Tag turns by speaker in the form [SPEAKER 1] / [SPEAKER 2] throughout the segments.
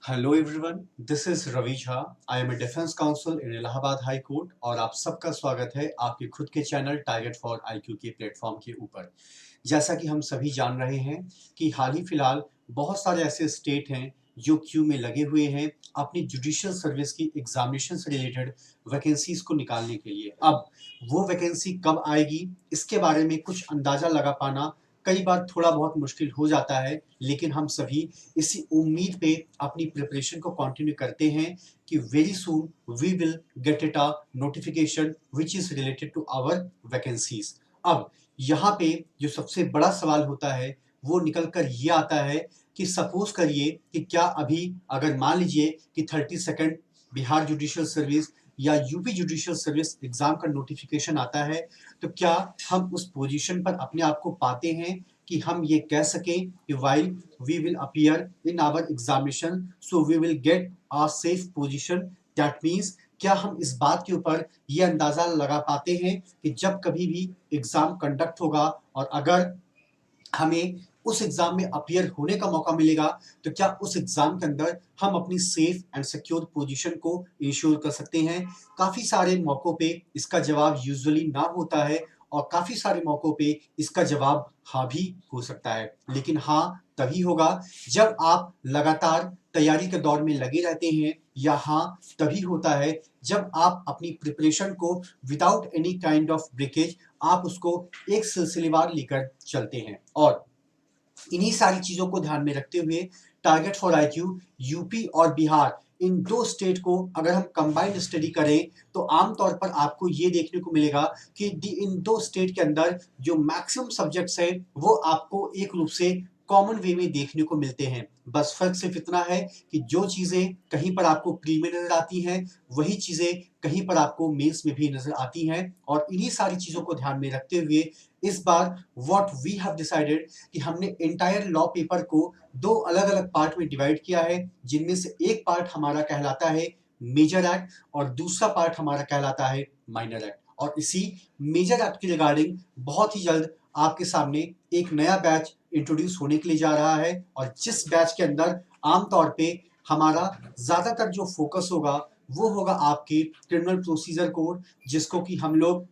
[SPEAKER 1] Hello everyone, this is Ravi Jha. I am a defence counsel in Allahabad high court और आप सबका स्वागत है आपके खुद के चैनल टारगेट फॉर आईक्यू के प्लेटफॉर्म के ऊपर। जैसा कि हम सभी जान रहे हैं कि हाल ही फिलहाल बहुत सारे ऐसे स्टेट हैं जो क्यू में लगे हुए हैं अपनी जुडिशियल सर्विस की एग्जामिनेशन से रिलेटेड वैकेंसीज को निकालने के लिए। अब वो वैकेंसी कब आएगी इसके बारे में कुछ अंदाजा लगा पाना कई बार थोड़ा बहुत मुश्किल हो जाता है, लेकिन हम सभी इसी उम्मीद पे अपनी प्रिपरेशन को कंटिन्यू करते हैं कि very soon we will get it a notification which is related to our vacancies. अब यहाँ पे जो सबसे बड़ा सवाल होता है वो निकल कर ये आता है कि सपोज करिए कि क्या अभी अगर मान लीजिए कि 32nd बिहार जुडिशियल सर्विस या यूपी जुडिशियल सर्विस एग्जाम का नोटिफिकेशन आता है, तो क्या हम उस पोजीशन पर अपने आप को पाते हैं कि हम ये कह सकें कि while we will appear in our examination so we will get a safe position। that means क्या हम इस बात के ऊपर ये अंदाजा लगा पाते हैं कि जब कभी भी एग्जाम कंडक्ट होगा और अगर हमें उस एग्जाम में अपीयर होने का मौका मिलेगा तो क्या उस एग्जाम के अंदर हम अपनी सेफ एंड सिक्योर पोजीशन को इंश्योर कर सकते हैं। काफी सारे मौकों पे इसका जवाब यूजुअली ना होता है और काफी सारे मौकों पे इसका जवाब हाँ भी हो सकता है, लेकिन हाँ तभी होगा जब आप लगातार तैयारी के दौर में लगे रहते हैं, या हाँ तभी होता है जब आप अपनी प्रिपरेशन को without any kind of breakage आप उसको एक सिलसिलेवार लेकर चलते हैं। और इन्हीं सारी चीजों को ध्यान में रखते हुए टारगेट फॉर आईक्यू यूपी और बिहार इन दो स्टेट को अगर हम कंबाइंड स्टडी करें तो आमतौर पर आपको ये देखने को मिलेगा कि इन दो स्टेट के अंदर जो मैक्सिमम सब्जेक्ट्स हैं वो आपको एक रूप से कॉमन वे में देखने को मिलते हैं। बस फर्क सिर्फ इतना है कि जो चीजें कहीं पर आपको प्री में नजर आती हैं वही चीजें कहीं पर आपको मेंस में भी नजर आती हैं। और इन्हीं सारी चीजों को ध्यान में रखते हुए इस बार व्हाट वी हैव डिसाइडेड कि हमने एंटायर लॉ पेपर को दो अलग अलग पार्ट में डिवाइड किया है, जिनमें से एक पार्ट हमारा कहलाता है मेजर एक्ट और दूसरा पार्ट हमारा कहलाता है माइनर एक्ट। और इसी मेजर एक्ट के रिगार्डिंग बहुत ही जल्द आपके सामने एक नया बैच इंट्रोड्यूस होने के लिए जा रहा है, और जिस बैच के अंदर आमतौर पे हमारा ज्यादातर जो फोकस होगा वो होगा आपके क्रिमिनल प्रोसीजर कोड, जिसको कि हम लोग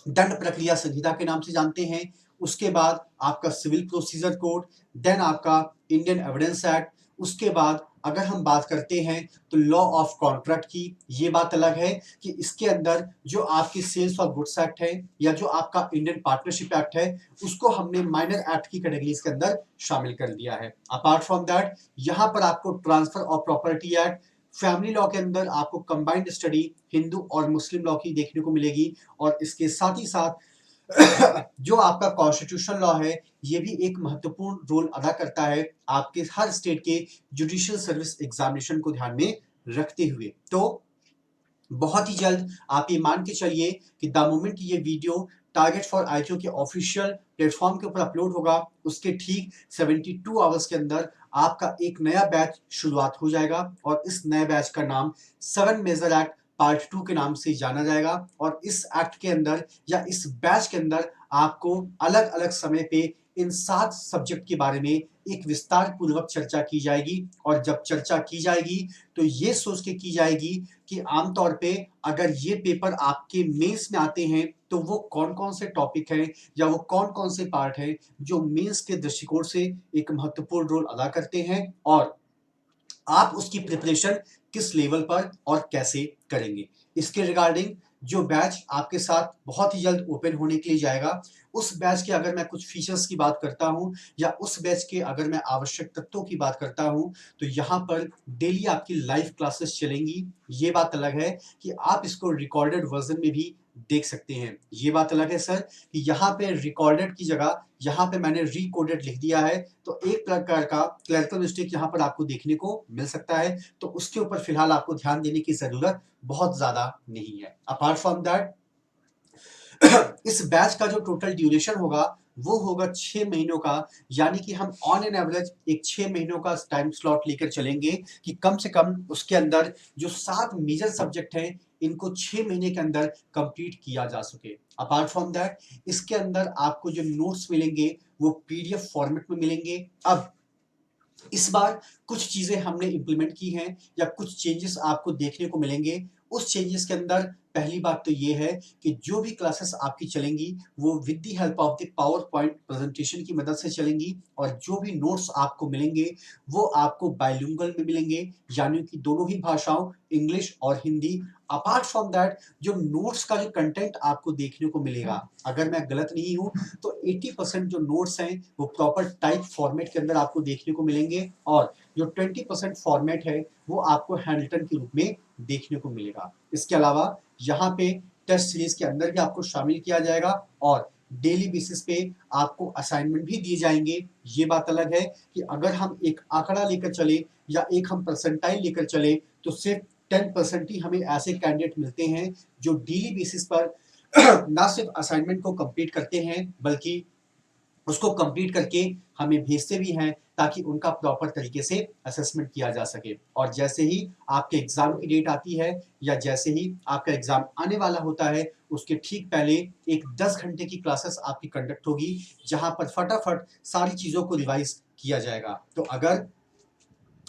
[SPEAKER 1] दंड प्रक्रिया संहिता के नाम से जानते हैं। उसके बाद आपका सिविल प्रोसीजर कोड, देन आपका इंडियन एविडेंस एक्ट। उसके बाद अगर हम बात करते हैं तो लॉ ऑफ कॉन्ट्रैक्ट की, ये बात अलग है कि इसके अंदर जो आपकी सेल्स ऑफ गुड्स एक्ट है या जो आपका इंडियन पार्टनरशिप एक्ट है उसको हमने माइनर एक्ट की कैटेगरीज के अंदर शामिल कर दिया है। अपार्ट फ्रॉम दैट यहाँ पर आपको transfer of property act, family law के अंदर आपको कंबाइंड स्टडी हिंदू और मुस्लिम लॉ की देखने को मिलेगी। और इसके साथ ही साथ जो आपका कॉन्स्टिट्यूशन लॉ है ये भी एक महत्वपूर्ण रोल अदा करता है आपके हर स्टेट के जुडिशियल सर्विस एग्जामिनेशन को ध्यान में रखते हुए। तो बहुत ही जल्द आप ये मान के चलिए कि द मोमेंट ये वीडियो टारगेट फॉर आईक्यू के ऑफिशियल प्लेटफॉर्म के ऊपर अपलोड होगा उसके ठीक 72 आवर्स के अंदर आपका एक नया बैच शुरुआत हो जाएगा, और इस नए बैच का नाम 7 मेजर एक्ट पार्ट 2 के नाम से जाना जाएगा। और इस एक्ट के अंदर या इस बैच के अंदर आपको अलग अलग समय पे इन 7 सब्जेक्ट के बारे में एक विस्तार पूर्वक चर्चा की जाएगी। और जब चर्चा की जाएगी तो ये सोच के की जाएगी कि आमतौर पे अगर ये पेपर आपके मेंस में आते हैं तो वो कौन कौन से टॉपिक हैं या वो कौन कौन से पार्ट हैं जो मेंस के दृष्टिकोण से एक महत्वपूर्ण रोल अदा करते हैं, और आप उसकी प्रिपरेशन किस लेवल पर और कैसे करेंगे। इसके रिगार्डिंग जो बैच आपके साथ बहुत ही जल्द ओपन होने के लिए जाएगा, उस बैच के अगर मैं कुछ फीचर्स की बात करता हूं या उस बैच के अगर मैं आवश्यक तत्वों की बात करता हूं तो यहाँ पर डेली आपकी लाइव क्लासेस चलेंगी। ये बात अलग है कि आप इसको रिकॉर्डेड वर्जन में भी देख सकते हैं। ये बात अलग है सर कि यहाँ पे रिकॉर्डेड की जगह यहाँ पे मैंने रिकोडेड लिख दिया है, तो एक प्रकार का क्लरिकल मिस्टेक यहाँ पर आपको देखने को मिल सकता है, तो उसके ऊपर फिलहाल आपको ध्यान देने की जरूरत बहुत ज्यादा नहीं है। अपार्ट फ्रॉम दैट इस बैच का जो टोटल ड्यूरेशन होगा वो होगा 6 महीनों का, यानी कि हम ऑन एन एवरेज एक 6 महीनों का टाइम स्लॉट लेकर चलेंगे कि कम से कम उसके अंदर जो 7 मेजर सब्जेक्ट हैं इनको 6 महीने के अंदर कंप्लीट किया जा सके। अपार्ट फ्रॉम दैट इसके अंदर आपको जो नोट्स मिलेंगे वो पीडीएफ फॉर्मेट में मिलेंगे। अब इस बार कुछ चीजें हमने इंप्लीमेंट की हैं या कुछ चेंजेस आपको देखने को मिलेंगे। उस चेंजेस के अंदर पहली बात तो ये है कि जो भी क्लासेस आपकी चलेंगी वो with the help of the power point presentation की मदद से चलेंगी, और जो भी नोट्स आपको मिलेंगे वो आपको बाइलिंगुअल में मिलेंगे, यानी कि दोनों ही भाषाओं इंग्लिश और हिंदी। अपार्ट फ्रॉम दैट जो नोट्स का जो कंटेंट आपको देखने को मिलेगा, अगर मैं गलत नहीं हूं तो 80% जो नोट्स हैं वो प्रॉपर टाइप फॉर्मेट के अंदर आपको देखने को मिलेंगे, और जो 20% फॉर्मेट है वो आपको हैंड रिटन के रूप में देखने को मिलेगा। इसके अलावा यहाँ पे टेस्ट सीरीज के अंदर भी आपको शामिल किया जाएगा, और डेली बेसिस पे आपको असाइनमेंट भी दिए जाएंगे। ये बात अलग है कि अगर हम एक आंकड़ा लेकर चले या एक हम परसेंटाइल लेकर चले तो सिर्फ 10% ही हमें ऐसे कैंडिडेट मिलते हैं जो डेली बेसिस पर ना सिर्फ असाइनमेंट को कंप्लीट करते हैं बल्कि उसको कंप्लीट करके हमें भेजते भी हैं, ताकि उनका प्रॉपर तरीके से असेसमेंट किया जा सके। और जैसे ही आपके एग्जाम की डेट आती है या जैसे ही आपका एग्जाम आने वाला होता है उसके ठीक पहले एक 10 घंटे की क्लासेस आपकी कंडक्ट होगी, जहां पर फटाफट सारी चीजों को रिवाइज किया जाएगा। तो अगर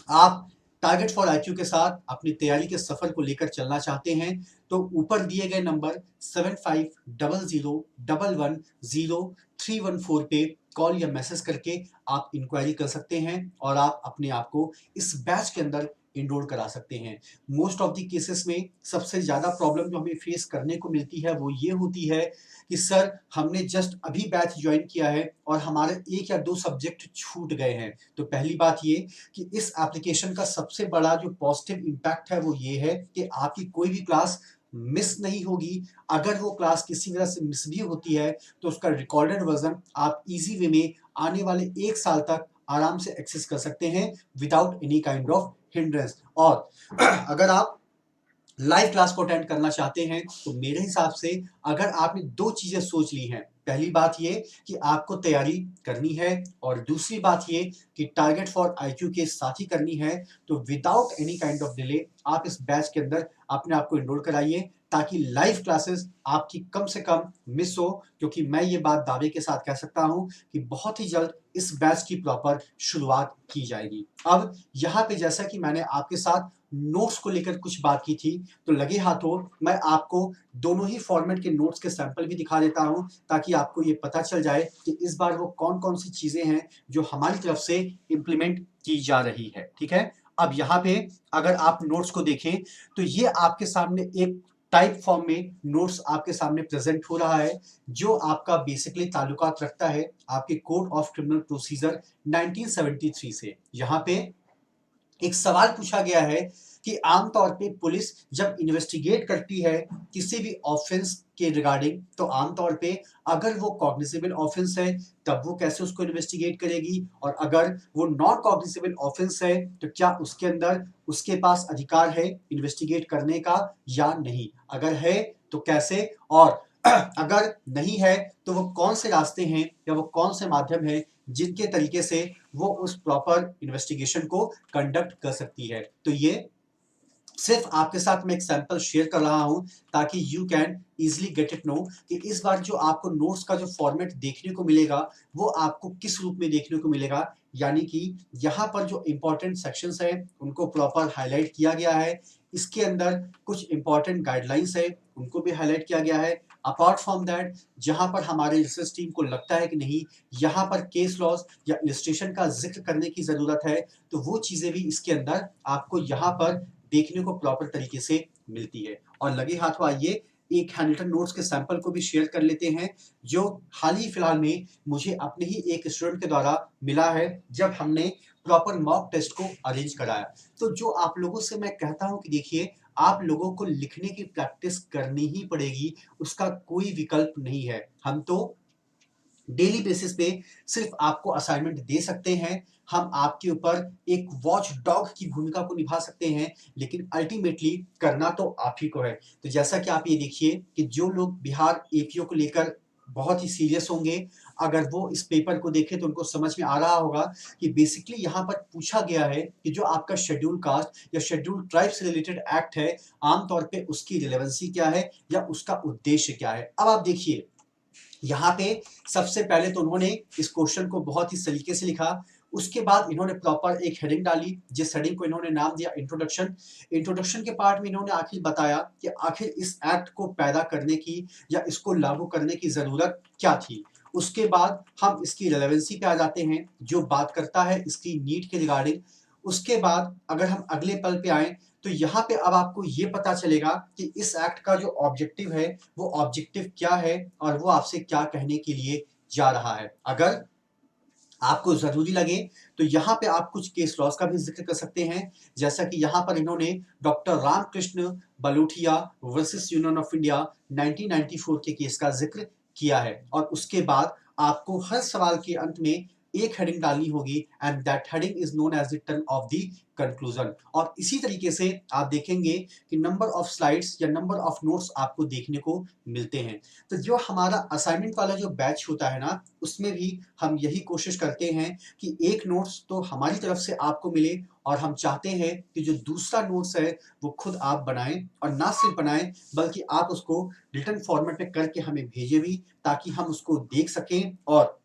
[SPEAKER 1] आप टारगेट फॉर आईक्यू के साथ अपनी तैयारी के सफर को लेकर चलना चाहते हैं तो ऊपर दिए गए नंबर 7500110314 पे कॉल या मैसेज करके आप इंक्वायरी कर सकते हैं और आप अपने आप को इस बैच के अंदर इनरोल करा सकते हैं। मोस्ट ऑफ द केसेस में सबसे ज्यादा प्रॉब्लम जो हमें फेस करने को मिलती है वो ये होती है कि सर हमने जस्ट अभी बैच ज्वाइन किया है और हमारे एक या दो सब्जेक्ट छूट गए हैं। तो पहली बात ये कि इस एप्लीकेशन का सबसे बड़ा जो पॉजिटिव इम्पैक्ट है वो ये है कि आपकी कोई भी क्लास मिस नहीं होगी। अगर वो क्लास किसी वजह से मिस भी होती है तो उसका रिकॉर्डेड वर्जन आप इजी वे में आने वाले 1 साल तक आराम से एक्सेस कर सकते हैं without any kind of hindrance. और अगर आप लाइव क्लास को अटेंड करना चाहते हैं तो मेरे हिसाब से अगर आपने दो चीजें सोच ली हैं, पहली बात ये कि आपको तैयारी करनी है और दूसरी बात ये कि टारगेट फॉर आईक्यू के साथ ही करनी है, तो without any kind of delay आप इस बैच के अंदर अपने आप को इनरोल कराइए, ताकि लाइव क्लासेस आपकी कम से कम मिस हो। क्योंकि मैं ये बात दावे के साथ कह सकता हूं कि बहुत ही जल्द इस बैच की प्रॉपर शुरुआत की जाएगी। अब यहाँ पे जैसा कि मैंने आपके साथ नोट्स को लेकर कुछ बात की थी, तो लगे हाथों मैं आपको दोनों ही फॉर्मेट के नोट्स के सैंपल भी दिखा देता हूं, ताकि आपको ये पता चल जाए कि इस बार वो कौन कौन सी चीजें हैं जो हमारी तरफ से इंप्लीमेंट की जा रही है। ठीक है, अब यहाँ पे अगर आप नोट्स को देखें तो ये आपके सामने एक टाइप फॉर्म में नोट्स आपके सामने प्रेजेंट हो रहा है, जो आपका बेसिकली ताल्लुकात रखता है आपके कोड ऑफ क्रिमिनल प्रोसीजर 1973 से। यहाँ पे एक सवाल पूछा गया है कि आमतौर पे पुलिस जब इन्वेस्टिगेट करती है किसी भी ऑफेंस के रिगार्डिंग, तो आमतौर पे अगर वो कॉग्निजेबल ऑफेंस है तब वो कैसे उसको इन्वेस्टिगेट करेगी, और अगर वो नॉन कॉग्निजेबल ऑफेंस है तो क्या उसके अंदर उसके पास अधिकार है इन्वेस्टिगेट करने का या नहीं, अगर है तो कैसे, और अगर नहीं है तो वो कौन से रास्ते हैं या वो कौन से माध्यम है जिनके तरीके से वो उस प्रॉपर इन्वेस्टिगेशन को कंडक्ट कर सकती है। तो ये सिर्फ आपके साथ मैं एक सैंपल शेयर कर रहा हूं ताकि you can easily get it know कि इस बार जो आपको नोट्स का जो फॉर्मेट देखने को मिलेगा वो आपको किस रूप में देखने को मिलेगा। यानी कि यहाँ पर जो इंपॉर्टेंट सेक्शंस हैं उनको प्रॉपर हाईलाइट किया गया है, इसके अंदर कुछ इंपॉर्टेंट गाइडलाइंस है उनको भी हाईलाइट किया गया है। अपार्ट फ्रॉम दैट जहां पर हमारे रिसर्च टीम को लगता है कि नहीं यहाँ पर केस लॉज या इलस्ट्रेशन का जिक्र करने की जरूरत है, तो वो चीजें भी इसके अंदर आपको यहाँ पर देखने को प्रॉपर तरीके से मिलती है। और लगे हाथों आइए एक हैंडरिटन नोट्स के सैंपल को भी शेयर कर लेते हैं, जो हाल ही फिलहाल में मुझे अपने ही एक स्टूडेंट के द्वारा मिला है जब हमने प्रॉपर मॉक टेस्ट को अरेंज कराया। तो जो आप लोगों से मैं कहता हूं कि देखिए आप लोगों को लिखने की प्रैक्टिस करनी ही पड़ेगी, उसका कोई विकल्प नहीं है। हम तो डेली बेसिस पे सिर्फ आपको असाइनमेंट दे सकते हैं, हम आपके ऊपर एक वॉच डॉग की भूमिका को निभा सकते हैं, लेकिन अल्टीमेटली करना तो आप ही को है। तो जैसा कि आप ये देखिए कि जो लोग बिहार एपीओ को लेकर बहुत ही सीरियस होंगे, अगर वो इस पेपर को देखें तो उनको समझ में आ रहा होगा कि बेसिकली यहाँ पर पूछा गया है कि जो आपका शेड्यूल कास्ट या शेड्यूल ट्राइब से रिलेटेड एक्ट है आमतौर पे उसकी रिलेवेंसी क्या है या उसका उद्देश्य क्या है। अब आप देखिए यहाँ पे सबसे पहले तो उन्होंने इस क्वेश्चन को बहुत ही सलीके से लिखा, उसके बाद इन्होंने प्रॉपर एक हेडिंग डाली, जिस हेडिंग को इन्होंने नाम दिया इंट्रोडक्शन। इंट्रोडक्शन के पार्ट में इन्होंने आखिर बताया कि आखिर इस एक्ट को पैदा करने की या इसको लागू करने की जरूरत क्या थी। उसके बाद हम इसकी रेलेवेंसी पे आ जाते हैं, जो बात करता है इसकी नीड के रिगार्डिंग। उसके बाद अगर हम अगले पल पे आए तो यहाँ पे अब आपको ये पता चलेगा कि इस एक्ट का जो ऑब्जेक्टिव है वो ऑब्जेक्टिव क्या है और वो आपसे क्या कहने के लिए जा रहा है। अगर आपको जरूरी लगे तो यहाँ पे आप कुछ केस लॉस का भी जिक्र कर सकते हैं, जैसा कि यहाँ पर इन्होंने doctor Ramkrishna Balotia versus union of India 1994 के केस का जिक्र किया है। और उसके बाद आपको हर सवाल के अंत में एक हेडिंग डालनी होगी and that heading is known as the term of the conclusion. और इसी तरीके से आप देखेंगे कि नंबर ऑफ स्लाइड्स या नंबर ऑफ नोट्स आपको देखने को मिलते हैं। तो जो हमारा असाइनमेंट वाला जो बैच होता है ना, उसमें भी हम यही कोशिश करते हैं कि एक नोट्स तो हमारी तरफ से आपको मिले और हम चाहते हैं कि जो दूसरा नोट्स है वो खुद आप बनाएं, और ना सिर्फ बनाएं बल्कि आप उसको रिटन फॉर्मेट में करके हमें भेजें भी, ताकि हम उसको देख सकें और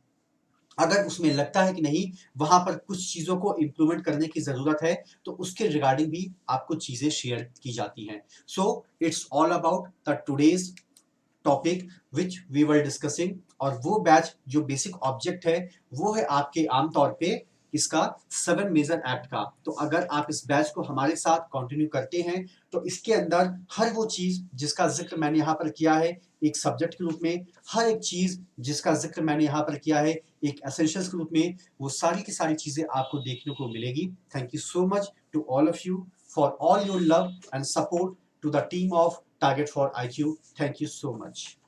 [SPEAKER 1] अगर उसमें लगता है कि नहीं वहां पर कुछ चीजों को इंप्रूवमेंट करने की जरूरत है तो उसके रिगार्डिंग भी आपको चीजें शेयर की जाती हैं। So it's all about the today's topic which we were discussing. और वो बैच जो बेसिक ऑब्जेक्ट है वो है आपके आमतौर पे इसका 7 मेजर एक्ट का। तो अगर आप इस बैच को हमारे साथ कंटिन्यू करते हैं तो इसके अंदर हर वो चीज जिसका जिक्र मैंने यहाँ पर किया है एक सब्जेक्ट के रूप में, हर एक चीज जिसका जिक्र मैंने यहाँ पर किया है एक एसेंशियल्स के रूप में, वो सारी की सारी चीजें आपको देखने को मिलेगी। Thank you so much to all of you for all your love and support to the team of target for IQ। Thank you so much.